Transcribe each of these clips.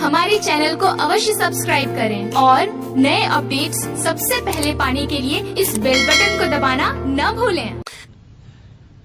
हमारे चैनल को अवश्य सब्सक्राइब करें और नए अपडेट्स सबसे पहले पाने के लिए इस बेल बटन को दबाना न भूलें।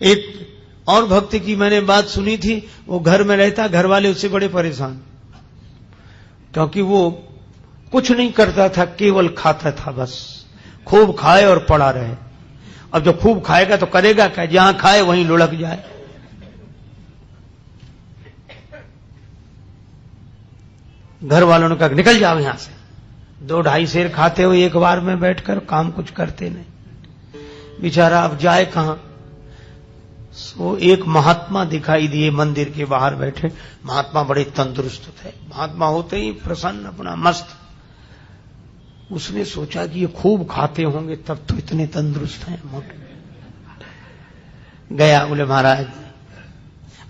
एक और भक्त की मैंने बात सुनी थी, वो घर में रहता, घर वाले उससे बड़े परेशान, क्योंकि वो कुछ नहीं करता था, केवल खाता था, बस खूब खाए और पड़ा रहे। अब जो खूब खाएगा तो करेगा क्या, जहां खाए वहीं लुढ़क जाए। घर वालों ने कहा निकल जाओ यहां से, 2-2.5 सेर खाते हो एक बार में बैठकर, काम कुछ करते नहीं। बेचारा अब जाए कहां। सो एक महात्मा दिखाई दिए मंदिर के बाहर बैठे। महात्मा बड़े तंदुरुस्त थे, महात्मा होते ही प्रसन्न, अपना मस्त। उसने सोचा कि ये खूब खाते होंगे तब तो इतने तंदुरुस्त हैं, मोटे। गया, बोले महाराज,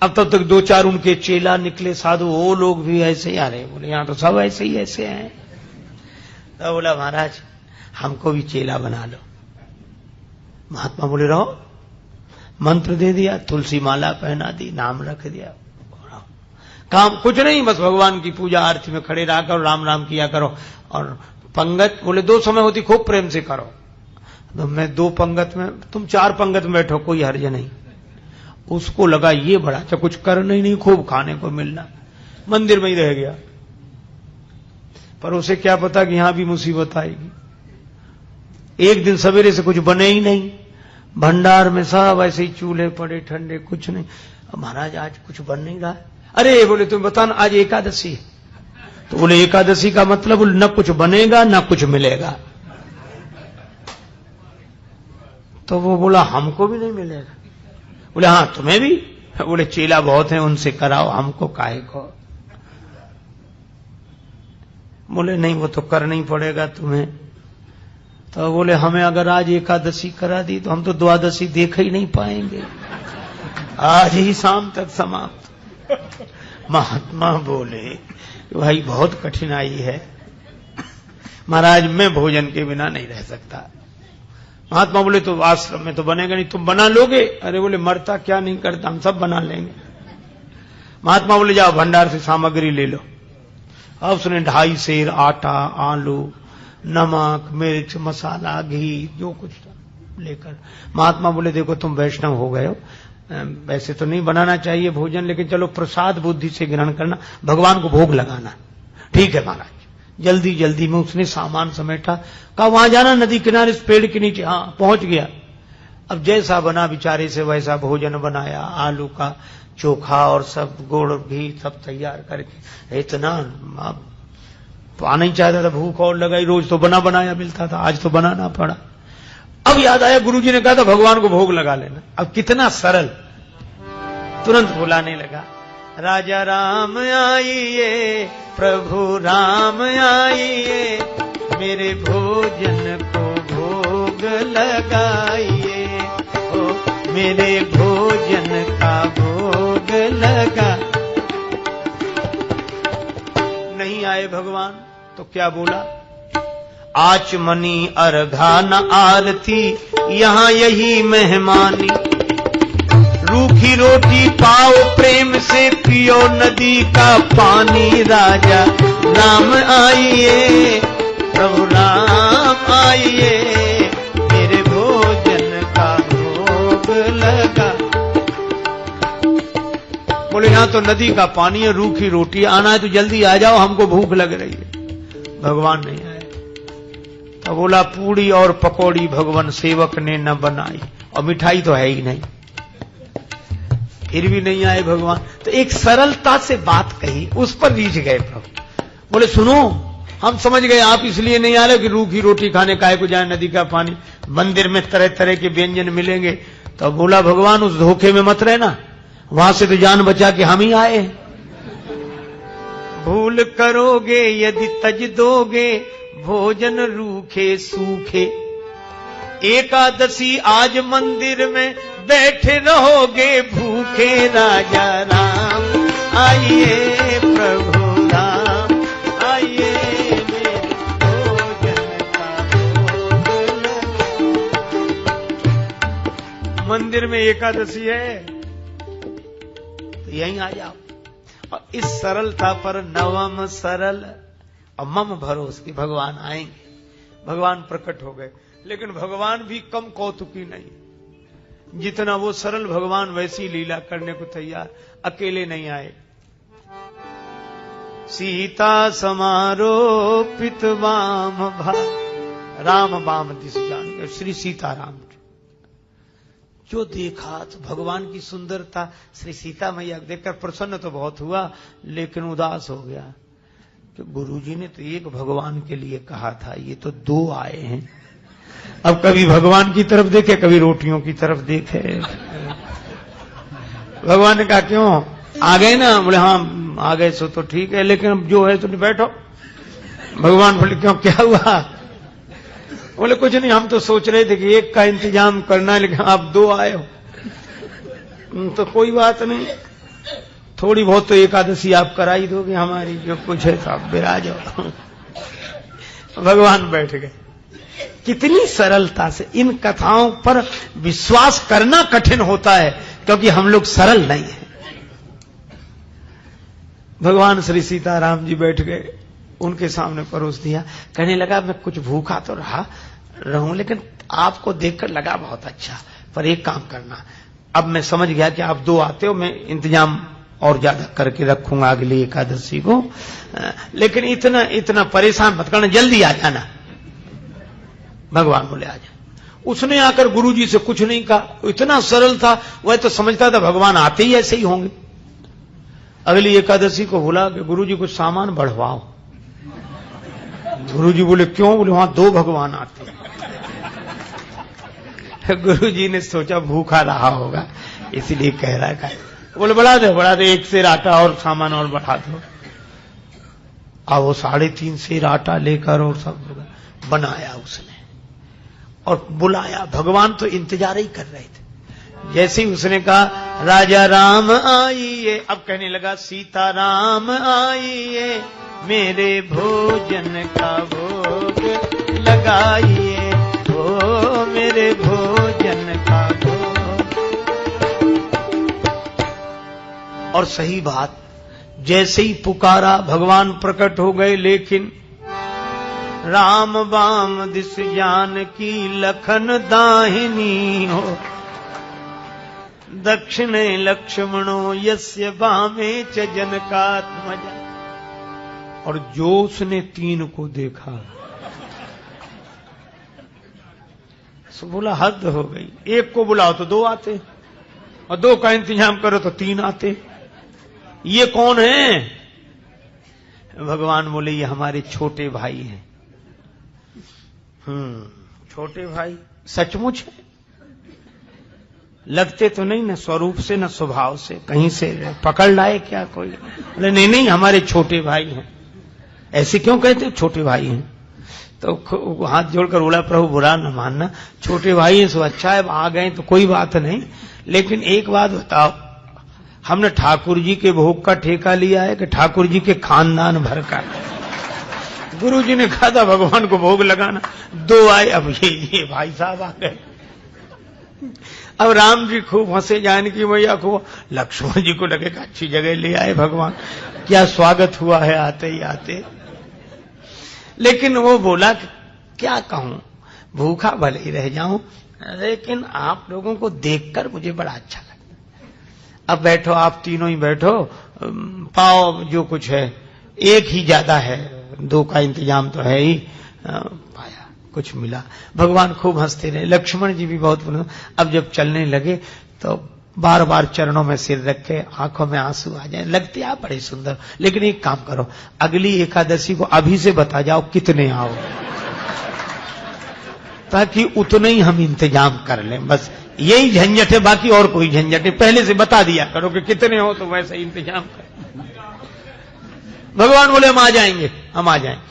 अब तब तक 2-4 उनके चेला निकले साधु, वो लोग भी ऐसे ही आ रहे। बोले यहां तो सब ऐसे ही ऐसे हैं। तो बोला महाराज हमको भी चेला बना लो। महात्मा बोले रहो। मंत्र दे दिया, तुलसी माला पहना दी, नाम रख दिया, काम कुछ नहीं, बस भगवान की पूजा आरती में खड़े रहा करो, राम राम किया करो। और पंगत बोले 2 समय होती, खूब प्रेम से करो। तो मैं 2 पंगत में, तुम 4 पंगत में बैठो, कोई हर्ज नहीं। उसको लगा ये बड़ा अच्छा, कुछ करना ही नहीं, खूब खाने को मिलना, मंदिर में ही रह गया। पर उसे क्या पता कि यहां भी मुसीबत आएगी। एक दिन सवेरे से कुछ बने ही नहीं, भंडार में सब ऐसे ही चूल्हे पड़े ठंडे, कुछ नहीं। महाराज आज कुछ बन नहीं रहा है। अरे बोले तुम बताना, आज एकादशी है। तो बोले एकादशी का मतलब न कुछ बनेगा न कुछ मिलेगा। तो वो बोला हमको भी नहीं मिलेगा। बोले हाँ तुम्हें भी। बोले चेला बहुत हैं, उनसे कराओ, हमको काहे को। बोले नहीं वो तो करना ही पड़ेगा तुम्हें। तो बोले हमें अगर आज एकादशी करा दी तो हम तो द्वादशी देख ही नहीं पाएंगे, आज ही शाम तक समाप्त। महात्मा बोले भाई बहुत कठिनाई है महाराज, मैं भोजन के बिना नहीं रह सकता। महात्मा बोले तो आश्रम में तो बनेगा नहीं, तुम बना लोगे? अरे बोले मरता क्या नहीं करता, हम सब बना लेंगे। महात्मा बोले जाओ भंडार से सामग्री ले लो। अब उसने 2.5 सेर आटा, आलू, नमक, मिर्च, मसाला, घी, जो कुछ था लेकर। महात्मा बोले देखो तुम वैष्णव हो गए हो, वैसे तो नहीं बनाना चाहिए भोजन, लेकिन चलो प्रसाद बुद्धि से ग्रहण करना, भगवान को भोग लगाना। ठीक है महाराज। जल्दी जल्दी में उसने सामान समेटा, कहा वहां जाना नदी किनारे, इस पेड़ के नीचे। हाँ पहुंच गया। अब जैसा बना बेचारे से वैसा भोजन बनाया, आलू का चोखा और सब गुड़ घी सब तैयार करके। इतना पाना ही चाहता था, भूख और लगाई, रोज तो बना बनाया मिलता था, आज तो बनाना पड़ा। अब याद आया गुरुजी ने कहा था भगवान को भोग लगा लेना। अब कितना सरल, तुरंत बुलाने लगा, राजा राम आइए, प्रभु राम आइए, मेरे भोजन को भोग लगाइए, ओ मेरे भोजन का भोग लगा। नहीं आए भगवान तो क्या बोला, आचमनी अर्घा न आरती, यहां यही मेहमानी, रूखी रोटी पाओ प्रेम से, पियो नदी का पानी, राजा राम आइए, प्रभु राम आइए, मेरे भोजन का भोग लगा। बोले यहां तो नदी का पानी है, रूखी रोटी, आना है तो जल्दी आ जाओ, हमको भूख लग रही है। भगवान नहीं आए। तो बोला पूड़ी और पकौड़ी भगवान सेवक ने न बनाई, और मिठाई तो है ही नहीं। फिर भी नहीं आए भगवान। तो एक सरलता से बात कही, उस पर रीझ गए प्रभु। बोले सुनो, हम समझ गए आप इसलिए नहीं आ रहे कि रूखी रोटी खाने काहे को जाए, नदी का पानी, मंदिर में तरह तरह के व्यंजन मिलेंगे। तो बोला भगवान उस धोखे में मत रहना, वहां से तो जान बचा के हम ही आए। भूल करोगे यदि तज दोगे, भोजन रूखे सूखे, एकादशी आज मंदिर में बैठे रहोगे भूखे, राजा राम आइए, प्रभु राम आइए, मेरे भोजन का भोग लगा। मंदिर में एकादशी है तो यहीं आ जाओ। और इस सरलता पर नवम सरल और मम भरोस की भगवान आएंगे। भगवान प्रकट हो गए, लेकिन भगवान भी कम कौतुकी नहीं। जितना वो सरल भगवान वैसी लीला करने को तैयार, अकेले नहीं आए। सीता समारोपित वाम भा, राम वाम दिस जान गए, श्री सीताराम। जो देखा तो भगवान की सुंदरता, श्री सीता मैया देखकर प्रसन्न तो बहुत हुआ, लेकिन उदास हो गया कि गुरुजी ने तो एक भगवान के लिए कहा था, ये तो दो आए हैं। अब कभी भगवान की तरफ देखे, कभी रोटियों की तरफ देखे। भगवान ने कहा क्यों आ गए ना? बोले हाँ आ गए सो तो ठीक है, लेकिन अब जो है तो बैठो। भगवान बोले क्यों, क्या हुआ? बोले कुछ नहीं, हम तो सोच रहे थे कि एक का इंतजाम करना है, लेकिन आप दो आए हो तो कोई बात नहीं, थोड़ी बहुत तो एकादशी आप करा ही दोगे हमारी, जो कुछ है तो आप विराज हो। भगवान बैठ गए। कितनी सरलता से इन कथाओं पर विश्वास करना कठिन होता है, क्योंकि हम लोग सरल नहीं है। भगवान श्री सीताराम जी बैठ गए, उनके सामने परोस दिया। कहने लगा मैं कुछ भूखा तो रहूं, लेकिन आपको देखकर लगा बहुत अच्छा, पर एक काम करना, अब मैं समझ गया कि आप दो आते हो, मैं इंतजाम और ज्यादा करके रखूंगा अगली एकादशी को, लेकिन इतना परेशान मत करना, जल्दी आ जाना। भगवान बोले आ जा। उसने आकर गुरुजी से कुछ नहीं कहा, इतना सरल था, वह तो समझता था भगवान आते ही ऐसे ही होंगे। अगली एकादशी को बोला कि गुरुजी कुछ सामान बढ़वाओ। गुरुजी बोले क्यों? बोले वहां दो भगवान आते। गुरुजी ने सोचा भूखा रहा होगा, इसलिए कह रहा है। बोले बढ़ा दे, एक सेर आटा और सामान और बढ़ा दो। अब वो 3.5 सेर आटा लेकर और सब बनाया उसने और बुलाया। भगवान तो इंतजार ही कर रहे थे। जैसे ही उसने कहा राजा राम आइए, अब कहने लगा सीता राम आइए, मेरे भोजन का भोग लगाइए, ओ मेरे भोजन का भोग। और सही बात, जैसे ही पुकारा भगवान प्रकट हो गए, लेकिन राम बाम दिस जानकी लखन दाहिनी हो, दक्षिणे लक्ष्मणो यस्य बामे च जनकात्मजा। और जो उसने 3 को देखा सो बोला हद हो गई, एक को बुलाओ तो 2 आते, और 2 का इंतजाम करो तो 3 आते, ये कौन है? भगवान बोले ये हमारे छोटे भाई हैं। छोटे भाई सचमुच है? लगते तो नहीं न स्वरूप से न स्वभाव से, कहीं से पकड़ लाए क्या कोई? बोले नहीं हमारे छोटे भाई हैं। ऐसे क्यों कहते हो छोटे भाई हैं? तो हाथ जोड़कर बोला प्रभु बुरा न मानना, छोटे भाई हैं सो अच्छा है, आ गए तो कोई बात नहीं, लेकिन एक बात बताओ, हमने ठाकुर जी के भोग का ठेका लिया है कि ठाकुर जी के खानदान भर का? गुरु जी ने कहा था भगवान को भोग लगाना, 2 आए, अब ये भाई साहब आ गए। अब राम जी खूब हंसे, जानकी मैया खूब, लक्ष्मण जी को लगेगा अच्छी जगह ले आए भगवान, क्या स्वागत हुआ है आते ही आते। लेकिन वो बोला क्या कहूं, भूखा भले ही रह जाऊं, लेकिन आप लोगों को देखकर मुझे बड़ा अच्छा लगा। अब बैठो, आप तीनों ही बैठो, पाओ जो कुछ है, एक ही ज्यादा है, 2 का इंतजाम तो है ही। पाया कुछ मिला। भगवान खूब हंसते रहे, लक्ष्मण जी भी बहुत बोले। अब जब चलने लगे तो बार बार चरणों में सिर रख के आंखों में आंसू आ जाए, लगते आप बड़े सुंदर, लेकिन एक काम करो, अगली एकादशी को अभी से बता जाओ कितने आओ, ताकि उतने ही हम इंतजाम कर लें। बस यही झंझट है, बाकी और कोई झंझट है, पहले से बता दिया करो कि कितने हो तो वैसे ही इंतजाम कर। भगवान बोले हम आ जाएंगे, हम आ जाएंगे।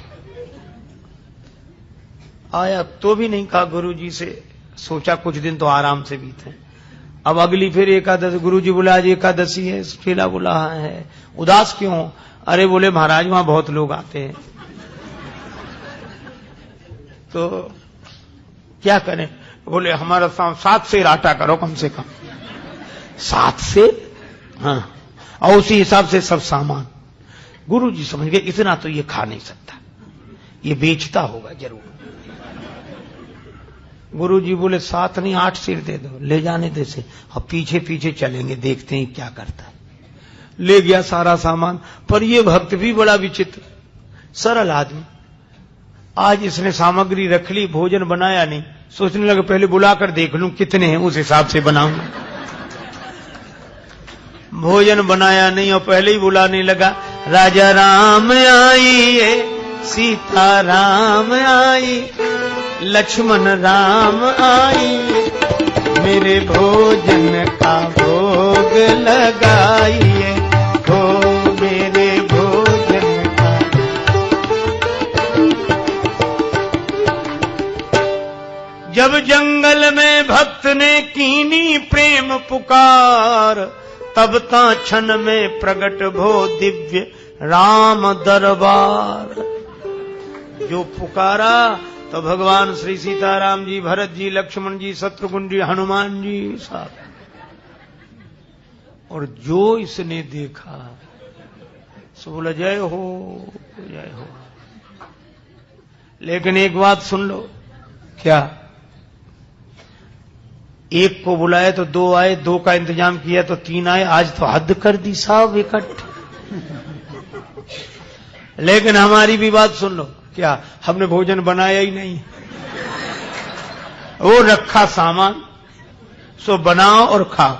आया तो भी नहीं कहा गुरु जी से, सोचा कुछ दिन तो आराम से बीते। अब अगली फिर एकादशी, गुरु जी बोला आज एकादशी है, ठेला बोला है, उदास क्यों? अरे बोले महाराज वहां बहुत लोग आते हैं, तो क्या करें? बोले हमारा 7 सेर आटा करो कम से कम। 7 सेर? हाँ। और उसी हिसाब से सब सामान। गुरु जी समझ गए इतना तो ये खा नहीं सकता, ये बेचता होगा जरूर। गुरु जी बोले 7 नहीं 8 सिर दे दो, ले जाने दे से, अब पीछे पीछे चलेंगे, देखते हैं क्या करता है। ले गया सारा सामान। पर ये भक्त भी बड़ा विचित्र, सरल आदमी। आज इसने सामग्री रख ली, भोजन बनाया नहीं, सोचने लगा पहले बुलाकर देख लूं कितने हैं, उस हिसाब से बनाऊंगा। भोजन बनाया नहीं और पहले ही बुलाने लगा, राजा राम आइए, सीता राम आई, लक्ष्मण राम आइए, मेरे भोजन का भोग लगाइए, हो मेरे भोजन का। जब जंगल में भक्त ने कीनी प्रेम पुकार, तब ता क्षण में प्रगट भो दिव्य राम दरबार। जो पुकारा तो भगवान श्री सीताराम जी, भरत जी, लक्ष्मण जी, शत्रुघ्न जी, हनुमान जी साहब। और जो इसने देखा सो बोला जय हो जय हो। लेकिन एक बात सुन लो, क्या? एक को बुलाए तो 2 आए, 2 का इंतजाम किया तो 3 आए, आज तो हद कर दी साहब इकट्ठे। लेकिन हमारी भी बात सुन लो, क्या हमने भोजन बनाया ही नहीं, वो रखा सामान, सो बनाओ और खाओ।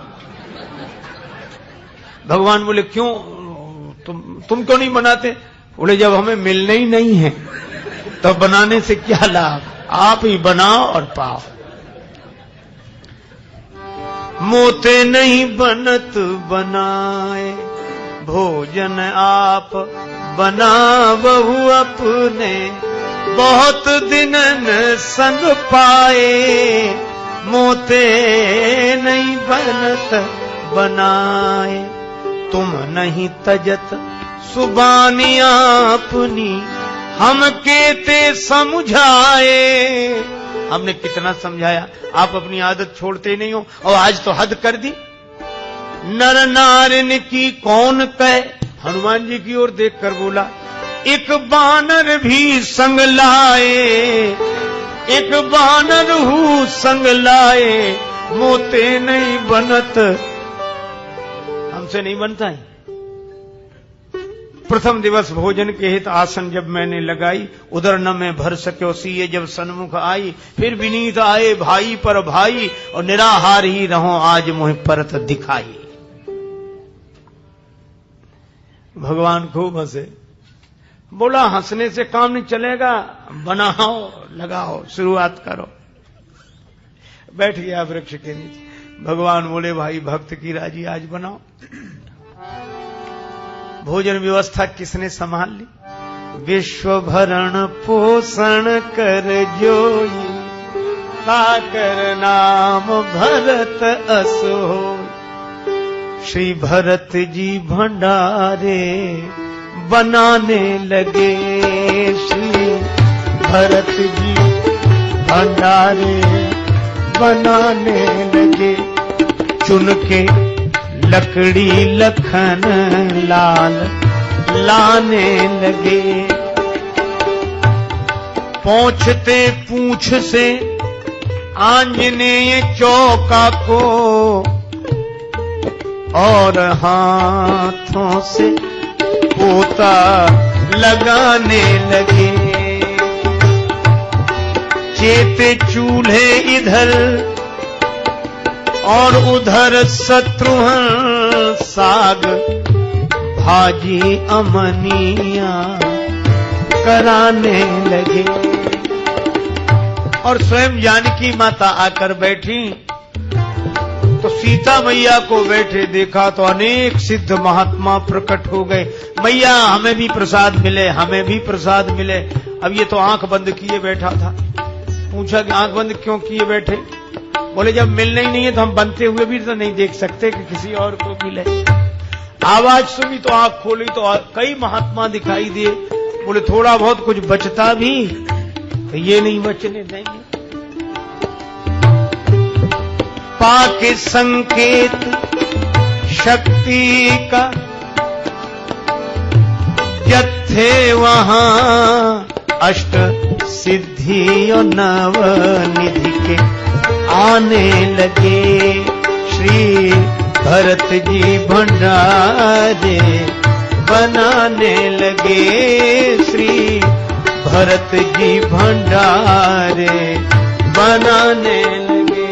भगवान बोले क्यों तुम क्यों नहीं बनाते? बोले जब हमें मिलने ही नहीं है तो बनाने से क्या लाभ, आप ही बनाओ और पाओ। मोते नहीं बनत बनाए, भोजन आप बना बहु अपने, बहुत दिनन संग पाए, मोते नहीं बनत बनाए, तुम नहीं तजत सुबानी अपनी, हम केते समझाए। हमने कितना समझाया, आप अपनी आदत छोड़ते नहीं हो और आज तो हद कर दी। नर नारिन की कौन कहे, हनुमान जी की ओर देखकर बोला, एक बानर भी संग लाए, एक बानर हूँ संग लाए, मोते नहीं बनत, हमसे नहीं बनता है। प्रथम दिवस भोजन के हित आसन जब मैंने लगाई, उधर न मैं भर सक्यो सीए जब सन्मुख आई, फिर विनीत आए भाई पर भाई, और निराहार ही रहो आज मुझे परत दिखाई। भगवान खूब हंसे, बोला हंसने से काम नहीं चलेगा, बनाओ लगाओ शुरुआत करो। बैठ गया वृक्ष के नीचे। भगवान बोले भाई भक्त की राजी आज बनाओ। भोजन व्यवस्था किसने संभाल ली? विश्व भरण पोषण कर जोई, ताकर नाम भरत असो। श्री भरत जी भंडारे बनाने लगे, श्री भरत जी भंडारे बनाने लगे। चुन के लकड़ी लखन लाल लाने लगे, पहुंचते पूंछ से आंजनेय चौका को, और हाथों से पोता लगाने लगे। चेते चूल्हे इधर और उधर शत्रुघ्न साग, भाजी अमनिया कराने लगे। और स्वयं जानकी माता आकर बैठी तो सीता मैया को बैठे देखा तो अनेक सिद्ध महात्मा प्रकट हो गए। मैया हमें भी प्रसाद मिले, हमें भी प्रसाद मिले। अब ये तो आंख बंद किए बैठा था। पूछा कि आंख बंद क्यों किए बैठे? बोले जब मिलना ही नहीं है तो हम बनते हुए भी तो नहीं देख सकते कि किसी और को मिले। आवाज सुनी तो आंख खोली तो कई महात्मा दिखाई दिए। बोले थोड़ा बहुत कुछ बचता भी तो ये नहीं बचने देंगे। पाके संकेत शक्ति का त्यथे वहां अष्ट सिद्धि और नव निधि के आने लगे। श्री भरत जी भंडारे बनाने लगे। श्री भरत जी भंडारे बनाने लगे,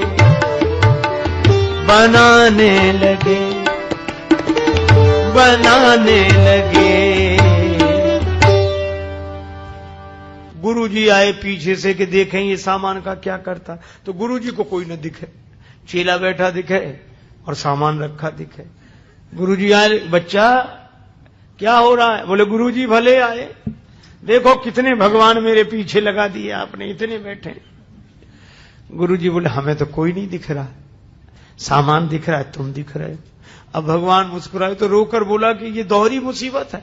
बनाने लगे, बनाने लगे। गुरुजी आए पीछे से कि देखें ये सामान का क्या करता। तो गुरुजी को कोई न दिखे, चेला बैठा दिखे और सामान रखा दिखे। गुरुजी आए, बच्चा क्या हो रहा है? बोले गुरुजी भले आए, देखो कितने भगवान मेरे पीछे लगा दिए आपने, इतने बैठे। गुरुजी बोले हमें तो कोई नहीं दिख रहा, सामान दिख रहा है, तुम दिख रहे हो। अब भगवान मुस्कुराए तो रोकर बोला कि ये दोहरी मुसीबत है।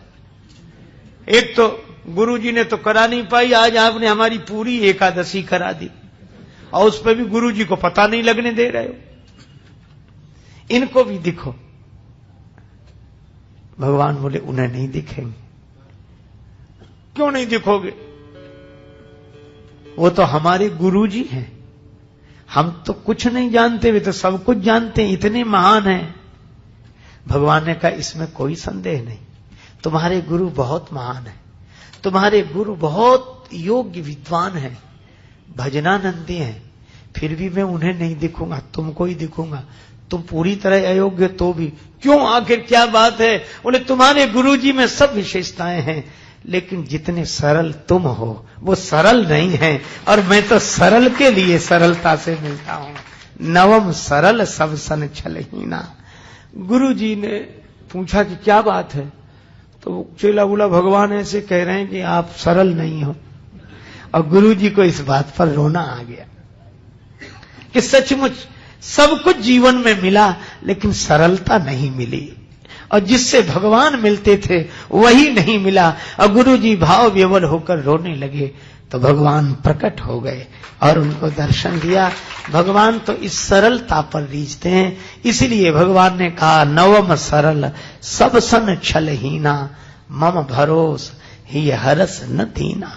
एक तो गुरुजी ने तो करा नहीं पाई, आज आपने हमारी पूरी एकादशी करा दी और उस पर भी गुरुजी को पता नहीं लगने दे रहे हो। इनको भी दिखो। भगवान बोले उन्हें नहीं दिखेंगे। क्यों नहीं दिखोगे? वो तो हमारे गुरुजी हैं, हम तो कुछ नहीं जानते, वे तो सब कुछ जानते हैं, इतने महान हैं। भगवान ने कहा इसमें कोई संदेह नहीं, तुम्हारे गुरु बहुत महान है, तुम्हारे गुरु बहुत योग्य विद्वान हैं, भजनानंदी हैं, फिर भी मैं उन्हें नहीं दिखूंगा, तुमको ही दिखूंगा। तुम पूरी तरह अयोग्य तो भी। क्यों, आखिर क्या बात है? बोले तुम्हारे गुरुजी में सब विशेषताएं हैं, लेकिन जितने सरल तुम हो वो सरल नहीं है, और मैं तो सरल के लिए सरलता से मिलता हूं। नवम सरल सब सन छलहीना। गुरुजी ने पूछा कि क्या बात है? तो चेला बोला भगवान ऐसे कह रहे हैं कि आप सरल नहीं हो। और गुरुजी को इस बात पर रोना आ गया कि सचमुच सब कुछ जीवन में मिला, लेकिन सरलता नहीं मिली, और जिससे भगवान मिलते थे वही नहीं मिला। और गुरुजी भाव विवल होकर रोने लगे तो भगवान प्रकट हो गए और उनको दर्शन दिया। भगवान तो इस सरलता पर रीझते हैं, इसलिए भगवान ने कहा नवम सरल सब सन छलहीना, मम भरोस ही हरस न दीना।